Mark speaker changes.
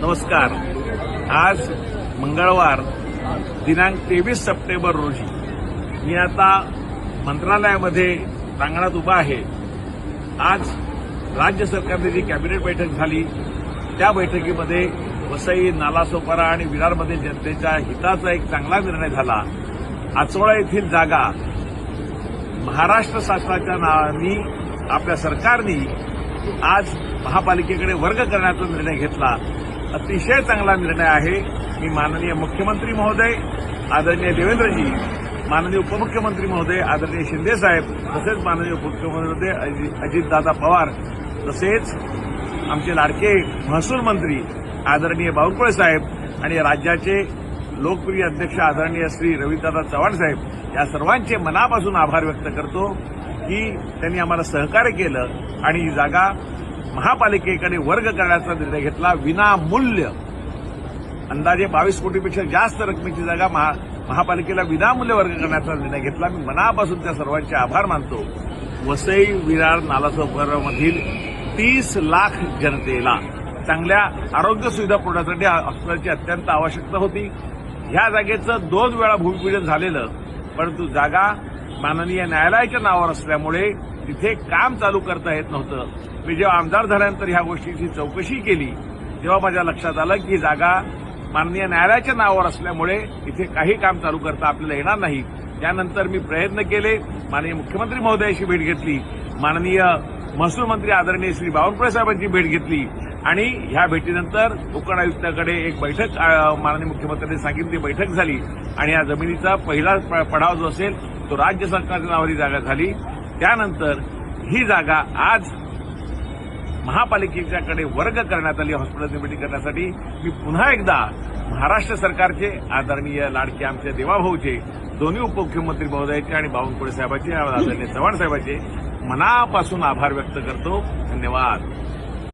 Speaker 1: नमस्कार. आज मंगळवार दिनांक 23 सप्टेंबर रोजी मी आता मंत्रालयामध्ये प्रांगणात उभा आहे. आज राज्य सरकारने जी कॅबिनेट बैठक झाली त्या बैठकीमध्ये वसई, नालासोपारा आणि विरारमध्ये जनतेच्या हिताचा एक चांगला निर्णय झाला. आचोळा येथील जागा महाराष्ट्र शासनाच्या नावाने आपल्या सरकारने आज महापालिकेकडे वर्ग करण्याचा निर्णय घेतला. अतिशय चांगला निर्णय आहे. मी माननीय मुख्यमंत्री महोदय आदरणीय देवेंद्रजी, माननीय उपमुख्यमंत्री महोदय आदरणीय शिंदे साहेब, तसेच माननीय उपमुख्यमंत्री अजितदादा पवार, तसेच आमचे लाडके महसूल मंत्री आदरणीय बावनकुळे साहेब आणि राज्याचे लोकप्रिय अध्यक्ष आदरणीय श्री रविदादा चव्हाण साहेब या सर्वांचे मनापासून आभार व्यक्त करतो की त्यांनी आम्हाला सहकार्य केलं आणि ही जागा महापालिकेकडे वर्ग करण्याचा निर्णय घेतला. विनामूल्य अंदाजे 22 कोटीपेक्षा जास्त रकमेची जागा महापालिकेला विनामूल्य वर्ग करण्याचा निर्णय घेतला. मी मनापासून त्या सर्वांचे आभार मानतो. वसई, विरार, नालासोपारामधील 30 लाख जनतेला चांगल्या आरोग्य सुविधा पुरवण्यासाठी हॉस्पिटलची अत्यंत आवश्यकता होती. ह्या जागेचं 2 वेळा भूमिपूजन झालेलं, परंतु जागा माननीय न्यायालयाच्या नावावर असल्यामुळे तिथे काम चालू करता येत नव्हतं. मी जेव्हा आमदार झाल्यानंतर ह्या गोष्टीची चौकशी केली तेव्हा माझ्या लक्षात आलं की जागा माननीय न्यायालयाच्या नावावर असल्यामुळे इथे काही काम चालू करता आपल्याला येणार नाही. त्यानंतर मी प्रयत्न केले. माननीय मुख्यमंत्री महोदयाशी भेट घेतली, माननीय महसूल मंत्री आदरणीय श्री बावनकुळे साहेबांची भेट घेतली आणि ह्या भेटीनंतर कोकण आयुक्ताकडे एक बैठक माननीय मुख्यमंत्र्यांनी सांगितली, बैठक झाली आणि या जमिनीचा पहिला पडाव जो असेल तो राज्य सरकारच्या नावाची जागा झाली. त्यानंतर ही जागा आज महापालिकेच्याकडे वर्ग करण्यात आली हॉस्पिटल निर्मिती करण्यासाठी. मी पुन्हा एकदा महाराष्ट्र सरकारचे आदरणीय लाडके आमचे देवाभाऊचे, दोन्ही उपमुख्यमंत्री महोदयाचे आणि बावनकुळे साहेबांचे, आदरणीय चव्हाण साहेबांचे मनापासून आभार व्यक्त करतो. धन्यवाद.